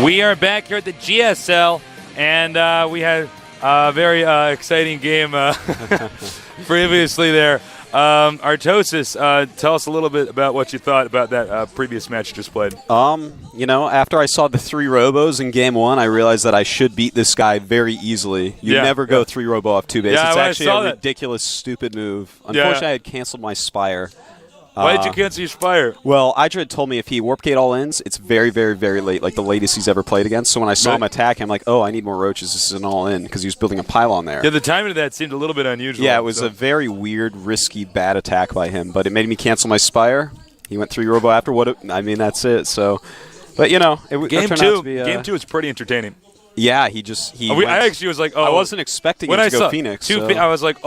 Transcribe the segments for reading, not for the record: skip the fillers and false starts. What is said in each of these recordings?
We are back here at the GSL, and we had a very exciting game previously there. Artosis, tell us a little bit about what you thought about that previous match you just played. You know, after I saw the 3 robos in game 1, I realized that I should beat this guy very easily. You never go 3 robo off 2 base. Yeah, it's actually a that. ridiculous, stupid move. Unfortunately, I had canceled my Spire. Why did you cancel your Spire? Well, Idra had told me if he warp gate all ins, it's very, very, very late, like the latest he's ever played against. So when I saw him attack, I'm like, oh, I need more roaches. This is an all in because he was building a pylon there. Yeah, the timing of that seemed a little bit unusual. Yeah, it was a very weird, risky, bad attack by him, but it made me cancel my Spire. He went 3 robo after. I mean, that's it. So, but you know, game turned 2. Out to be, Game 2 is pretty entertaining. Yeah, I actually was like, oh, I wasn't expecting him to go Phoenix. I was like,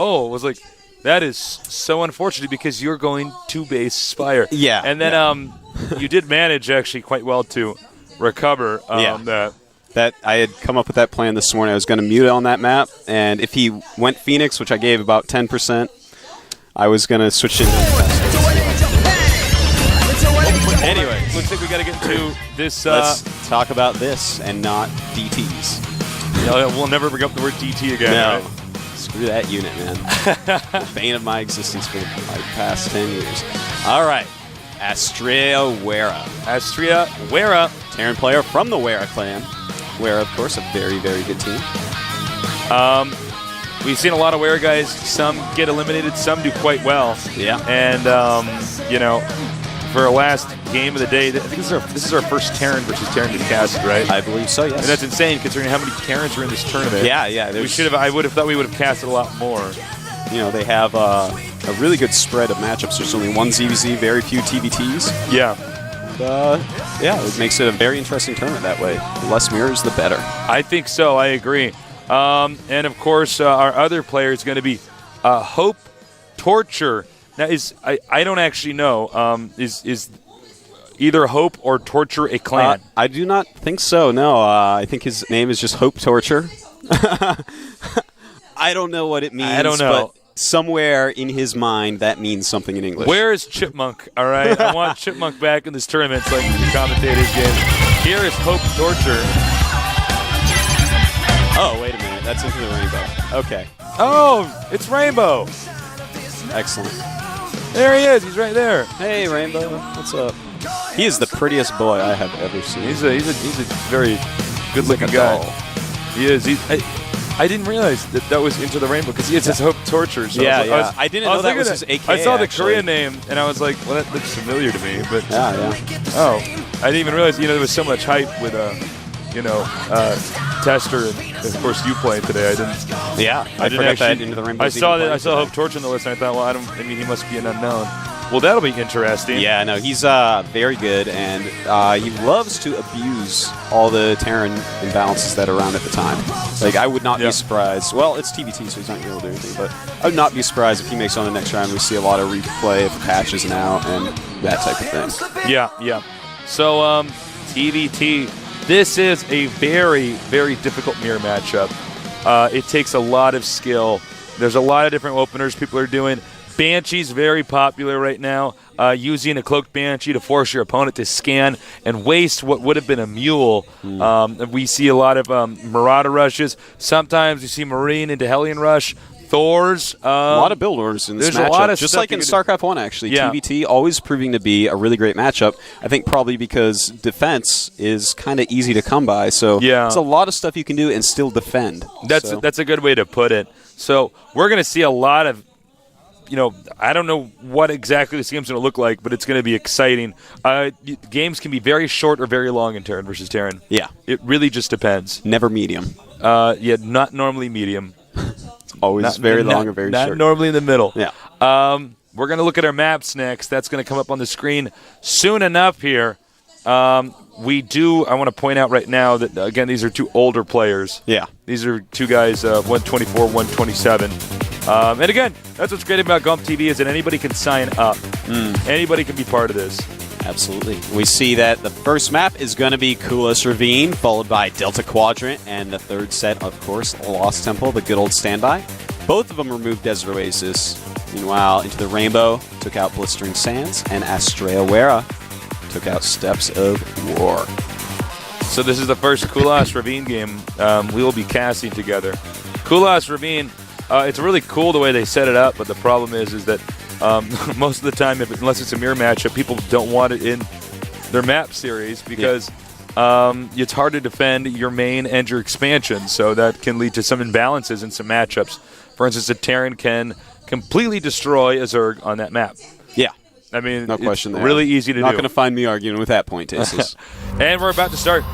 that is so unfortunate because you're going 2-base Spire. Yeah. And then you did manage actually quite well to recover that. I had come up with that plan this morning. I was going to mute it on that map, and if he went Phoenix, which I gave about 10%, I was going to switch into Anyway, looks like we got to get into this. Let's talk about this and not DTs. We'll never bring up the word DT again. No. Right? Screw that unit, man. The bane of my existence for the past 10 years. All right. Astraea Wera. Astraea Wera. Terran player from the Wera clan. Wera, of course, a very, very good team. We've seen a lot of Wera guys. Some get eliminated. Some do quite well. Yeah. And, you know, for our last game of the day, I think this is our first Terran versus Terran to cast, right? I believe so, yes. And that's insane considering how many Terrans are in this tournament. Yeah. I would have thought we would have casted a lot more. You know, they have a really good spread of matchups. There's only 1 ZVZ, very few TBTs. Yeah. It makes it a very interesting tournament that way. The less mirrors, the better. I think so. I agree. And, of course, our other player is going to be HopeTorture. Now, I don't actually know. Is either Hope or Torture a clan? I do not think so, no. I think his name is just HopeTorture. I don't know what it means. I don't know. But somewhere in his mind, that means something in English. Where is Chipmunk? All right, I want Chipmunk back in this tournament so I can commentate his game. Here is HopeTorture. Oh, wait a minute. That's into the rainbow. Okay. Oh, it's Rainbow. Excellent. There he is. He's right there. Hey, Rainbow. What's up? He is the prettiest boy I have ever seen. He's a very good-looking guy. Doll. He is. I didn't realize that was Into the Rainbow because it says HopeTorture. So I didn't know that was his AKA. I saw the Korean name and I was like, well, that looks familiar to me. But oh, I didn't even realize. There was so much hype with Tester and of course you playing today. I didn't. Yeah, I forgot actually, that Into the Rainbow. I saw HopeTorture on the list and I thought, well, he must be an unknown. Well, that'll be interesting. Yeah, no, he's very good, and he loves to abuse all the Terran imbalances that are around at the time. Like, I would not be surprised. Well, it's TBT, so he's not going to be able to do anything, but I would not be surprised if he makes it on the next round. We see a lot of replay if the patch isn't out and that type of thing. Yeah. So, TBT, this is a very, very difficult mirror matchup. It takes a lot of skill. There's a lot of different openers people are doing. Banshee's very popular right now, using a cloaked Banshee to force your opponent to scan and waste what would have been a mule. We see a lot of Marauder rushes. Sometimes you see Marine into Hellion Rush. Thors. A lot of build orders in this matchup. A lot of just like in StarCraft 1, actually. Yeah. TBT always proving to be a really great matchup. I think probably because defense is kind of easy to come by. So there's a lot of stuff you can do and still defend. That's a good way to put it. So we're going to see a lot of I don't know what exactly this game's going to look like, but it's going to be exciting. Games can be very short or very long in Terran versus Terran. Yeah. It really just depends. Never medium. Not normally medium. Always very long or very short. Not normally in the middle. Yeah. We're going to look at our maps next. That's going to come up on the screen soon enough here. I want to point out right now that, again, these are 2 older players. Yeah. These are 2 guys, 124, 127. And again, that's what's great about GOMTV is that anybody can sign up. Anybody can be part of this. Absolutely. We see that the first map is going to be Kulos Ravine, followed by Delta Quadrant, and the third set, of course, Lost Temple, the good old standby. Both of them removed Desert Oasis. Meanwhile, Into the Rainbow took out Blistering Sands, and Astraea Wera took out Steps of War. So this is the first Kulas Ravine game we will be casting together. Kulas Ravine, it's really cool the way they set it up, but the problem is that most of the time, unless it's a mirror matchup, people don't want it in their map series because it's hard to defend your main and your expansion, so that can lead to some imbalances in some matchups. For instance, a Terran can completely destroy a Zerg on that map. Yeah. I mean, no question there. Really easy to do. Not going to find me arguing with that point, Tasteless. And we're about to start.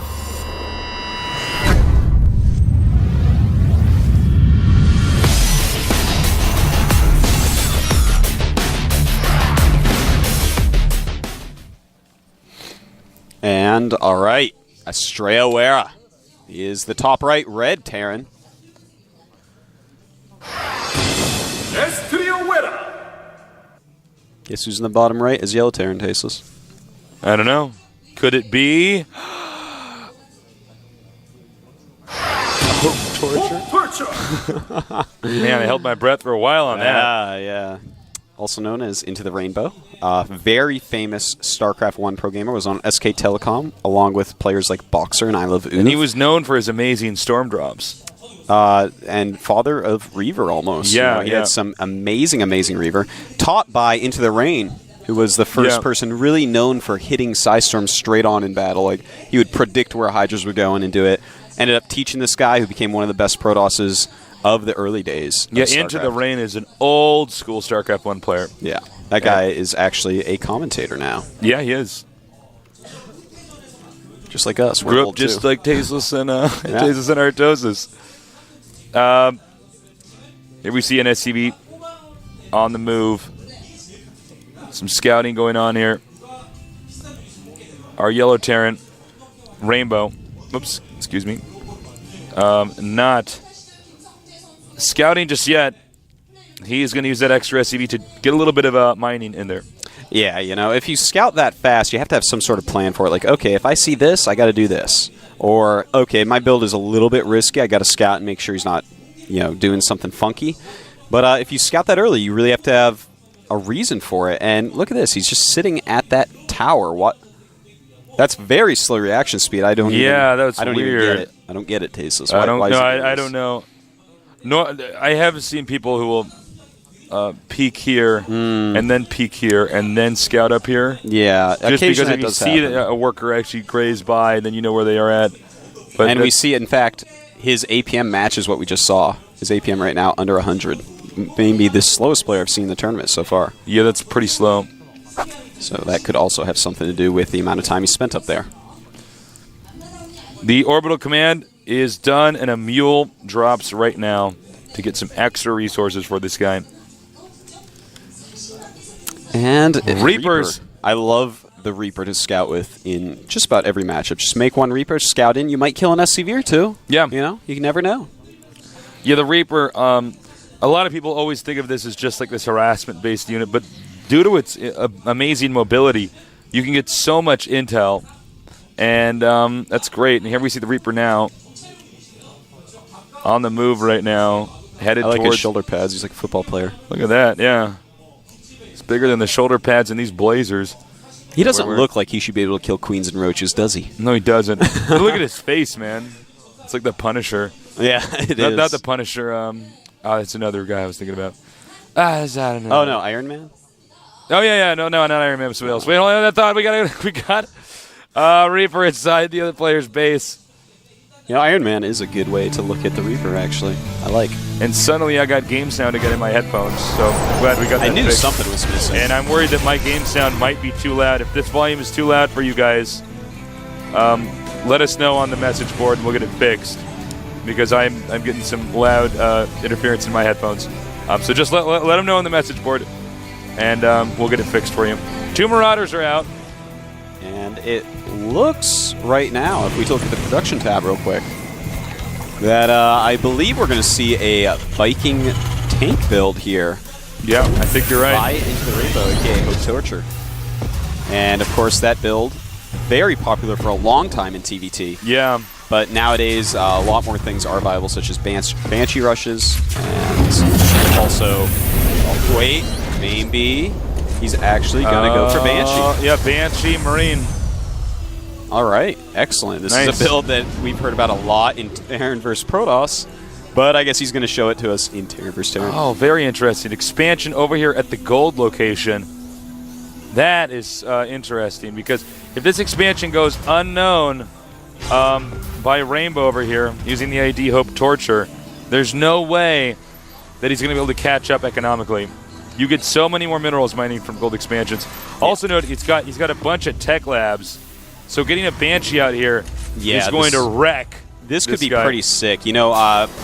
And, all right, Astraea is the top right red Terran. Guess who's in the bottom right is yellow Terran, Tasteless? I don't know. Could it be HopeTorture? Man, I held my breath for a while on that. Yeah. Also known as Into the Rainbow. Very famous StarCraft 1 pro gamer, was on SK Telecom, along with players like Boxer and I Love Uno. And he was known for his amazing storm drops. And father of Reaver, almost. Yeah, he had some amazing Reaver. Taught by Into the Rain, who was the first person really known for hitting Psystorm straight on in battle. Like, he would predict where Hydras were going and do it. Ended up teaching this guy, who became one of the best Protosses of the early days. Yeah, Into the Rain is an old school StarCraft 1 player. Yeah, that guy is actually a commentator now. Yeah, he is. Just like us. Grew up just like Tasteless and Tasteless and Artosis. Here we see an SCV on the move. Some scouting going on here. Our yellow Terran, Rainbow. Oops, excuse me. Not scouting just yet. He is going to use that extra SCV to get a little bit of mining in there. Yeah, if you scout that fast, you have to have some sort of plan for it. Like, okay, if I see this, I got to do this. Or, okay, my build is a little bit risky. I got to scout and make sure he's not, doing something funky. But if you scout that early, you really have to have a reason for it. And look at this. He's just sitting at that tower. What? That's very slow reaction speed. I don't weird. Even get it. I don't get it, Tasteless. I don't know. No, I haven't seen people who will peek here and then peek here and then scout up here. Yeah, just because if you see a worker actually graze by, then you know where they are at. And we see, in fact, his APM matches what we just saw. His APM right now under 100. Maybe the slowest player I've seen in the tournament so far. Yeah, that's pretty slow. So that could also have something to do with the amount of time he spent up there. The orbital command is done, and a mule drops right now to get some extra resources for this guy. And Reapers. I love the Reaper to scout with in just about every matchup. Just make one Reaper, scout in. You might kill an SCV or two. Yeah. You never know. Yeah, the Reaper, a lot of people always think of this as just like this harassment-based unit, but due to its amazing mobility, you can get so much intel, and that's great. And here we see the Reaper now on the move right now, headed towards his shoulder pads. He's like a football player. Look at that, yeah. It's bigger than the shoulder pads in these Blazers. He doesn't look like he should be able to kill queens and roaches, does he? No, he doesn't. Look at his face, man. It's like the Punisher. Yeah, it is. Not the Punisher. It's another guy I was thinking about. I don't know. Oh, no, Iron Man? Oh, yeah. No, not Iron Man, but somebody else. Wait, hold on. I thought we got Reaper inside the other player's base. Iron Man is a good way to look at the Reaper, actually. I like. And suddenly I got game sound again in my headphones, so I'm glad we got that I knew fixed. something was missing. And I'm worried that my game sound might be too loud. If this volume is too loud for you guys, let us know on the message board and we'll get it fixed. Because I'm getting some loud interference in my headphones. So just let them know on the message board, and we'll get it fixed for you. 2 Marauders are out. And it looks right now, if we look at the production tab real quick, that I believe we're going to see a Viking tank build here. Yeah, I think you're right. By Into the Rainbow, aka HopeTorture. And of course, that build, very popular for a long time in TVT. Yeah. But nowadays, a lot more things are viable, such as Banshee rushes, and also, wait, maybe he's actually going to go for Banshee. Yeah, Banshee Marine. All right, excellent. This is a build that we've heard about a lot in Terran vs. Protoss, but I guess he's going to show it to us in Terran vs. Terran. Oh, very interesting. Expansion over here at the gold location. That is interesting, because if this expansion goes unknown by Rainbow over here, using the ID HopeTorture, there's no way that he's going to be able to catch up economically. You get so many more minerals mining from gold expansions. Also note, he's got a bunch of tech labs, so getting a Banshee out here is going to wreck. This could be pretty sick. You know,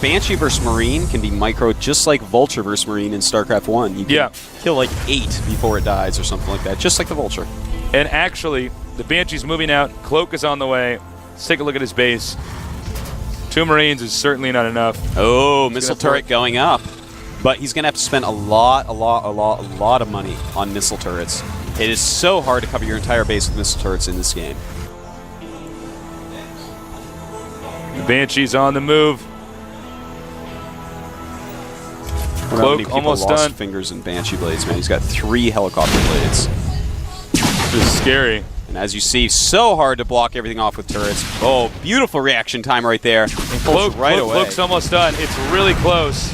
Banshee versus Marine can be micro just like Vulture versus Marine in StarCraft 1. You can kill like 8 before it dies or something like that, just like the Vulture. And actually, the Banshee's moving out. Cloak is on the way. Let's take a look at his base. 2 Marines is certainly not enough. Oh, missile turret going up. But he's going to have to spend a lot of money on missile turrets. It is so hard to cover your entire base with missile turrets in this game. The Banshee's on the move. Cloak almost done. Fingers and Banshee blades, man. He's got 3 helicopter blades. This is scary. And as you see, so hard to block everything off with turrets. Oh, beautiful reaction time right there. Cloak right away. Cloak's almost done. It's really close.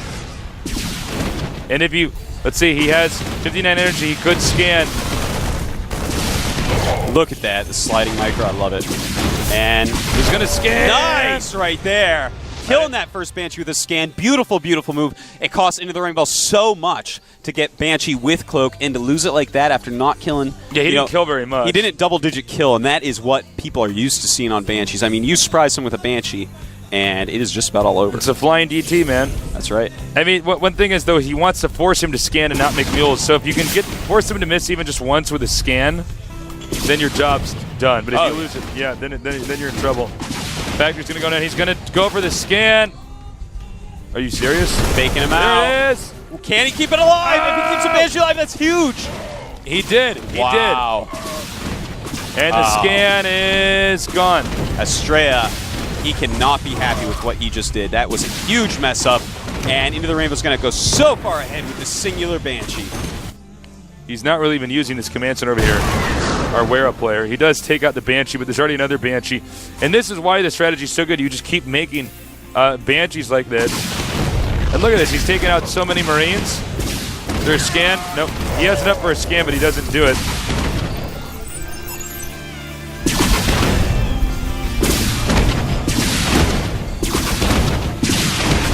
And if you, let's see, he has 59 energy. He could scan. Look at that, the sliding micro. I love it. And he's going to scan. Nice right there. Killing that first Banshee with a scan. Beautiful, beautiful move. It costs Into the Rainbow so much to get Banshee with Cloak, and to lose it like that after not killing. Yeah, he didn't kill very much. He didn't double-digit kill, and that is what people are used to seeing on Banshees. I mean, you surprise him with a Banshee, and it is just about all over. It's a flying DT, man. That's right. I mean, one thing is, though, he wants to force him to scan and not make mules. So if you can force him to miss even just once with a scan, then your job's done. But if you lose it, yeah, then you're in trouble. Factory's going to go down. He's going to go for the scan. Are you serious? Faking him out. There it is. Can he keep it alive? If he keeps a Banshee alive, that's huge. He did. He did. And the scan is gone. Astraea, he cannot be happy with what he just did. That was a huge mess up. And Into the Rainbow's going to go so far ahead with the singular Banshee. He's not really even using this command center over here, our wear-up player. He does take out the Banshee, but there's already another Banshee. And this is why the strategy is so good. You just keep making Banshees like this. And look at this. He's taking out so many Marines. Is there a scan? Nope. He has enough for a scan, but he doesn't do it.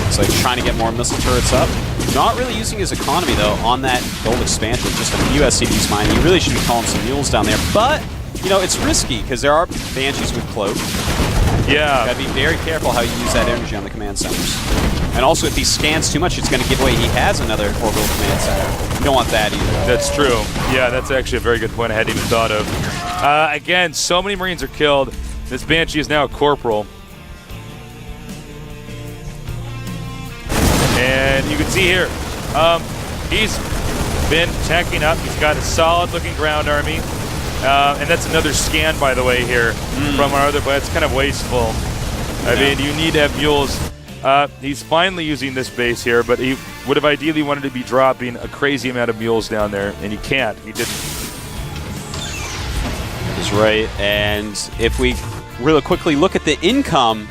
It's like trying to get more missile turrets up. Not really using his economy, though, on that gold expansion. Just a few SCVs mining. He really should be calling some mules down there. But, you know, it's risky because there are Banshees with Cloak. Yeah. Gotta be very careful how you use that energy on the command centers. And also, if he scans too much, it's going to give away. He has another orbital command center. You don't want that either. That's true. Yeah, that's actually a very good point I hadn't even thought of. Again, so many Marines are killed. This Banshee is now a corporal. And you can see here, he's been tacking up. He's got a solid-looking ground army. And that's another scan, by the way, here from our other, but it's kind of wasteful. I mean, you need to have mules. He's finally using this base here, but he would have ideally wanted to be dropping a crazy amount of mules down there, and he can't. He didn't. That's right. And if we really quickly look at the income,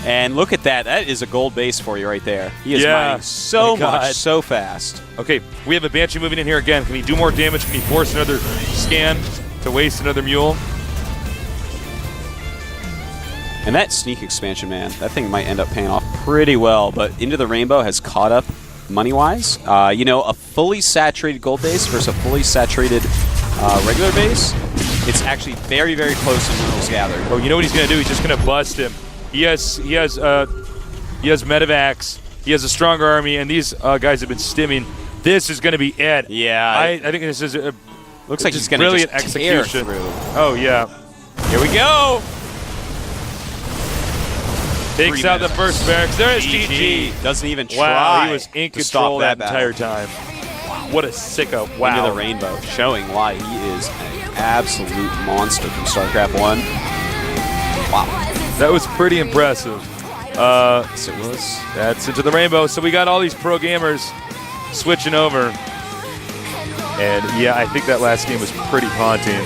and look at that. That is a gold base for you right there. He is mining so much, so fast. Okay, we have a Banshee moving in here again. Can he do more damage? Can he force another scan to waste another mule? And that sneak expansion, man, that thing might end up paying off pretty well. But Into the Rainbow has caught up money-wise. You know, a fully saturated gold base versus a fully saturated regular base, it's actually very, very close in minerals gathered. Oh, you know what he's going to do? He's just going to bust him. He has medevacs. He has a stronger army, and these guys have been stimming. This is going to be it. Yeah, I think this is a looks like he's going to brilliant just execution. Tear through. Oh yeah, here we go. Takes out the first barracks. There is GG. Doesn't even try. Wow, he was in control that entire time. What a sicko! Wow. Into the Rainbow, showing why he is an absolute monster from StarCraft 1. Wow. That was pretty impressive. Yes, it was. That's Into the Rainbow. So we got all these pro gamers switching over. And yeah, I think that last game was pretty haunting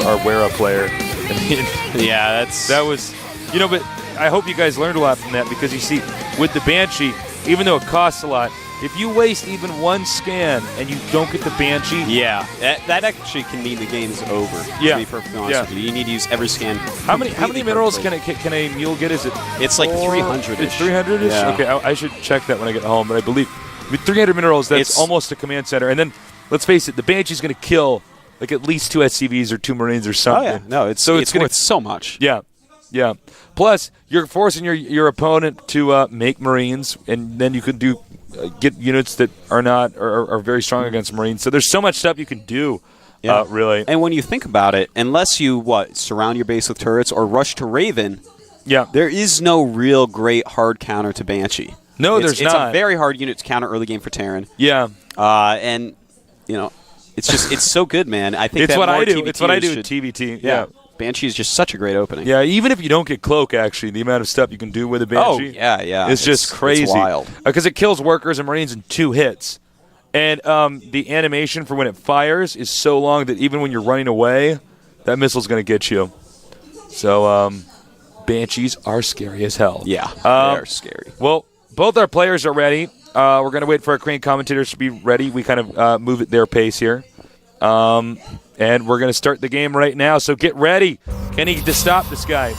for our Wera player. I mean, Yeah, that was, but I hope you guys learned a lot from that because you see, with the Banshee, even though it costs a lot, if you waste even one scan and you don't get the Banshee, that actually can mean the game is over. Yeah. To be perfectly honest with you, you need to use every scan. How many minerals can a mule get? Is it? It's like 300. It's 300ish. Yeah. Okay, I should check that when I get home. But I believe with 300 minerals, that's almost a command center. And then let's face it, the Banshee's going to kill like at least 2 SCVs or 2 Marines or something. Oh yeah, no, it's worth so much. Yeah. Yeah. Plus, you're forcing your opponent to make Marines, and then you can get units that are very strong against Marines. So there's so much stuff you can do, really. And when you think about it, unless you surround your base with turrets or rush to Raven, there is no real great hard counter to Banshee. No, there's not. It's a very hard unit to counter early game for Terran. Yeah. And it's so good, man. I think it's what I do. TVT It's what I do with TVT. Yeah. Banshee is just such a great opening. Yeah, even if you don't get Cloak, actually, the amount of stuff you can do with a Banshee it's just crazy. It's wild. Because it kills workers and Marines in 2 hits. And the animation for when it fires is so long that even when you're running away, that missile's going to get you. So Banshees are scary as hell. Yeah, they are scary. Well, both our players are ready. We're going to wait for our Korean commentators to be ready. We kind of move at their pace here. And we're going to start the game right now, so get ready. Kenny, to stop this guy.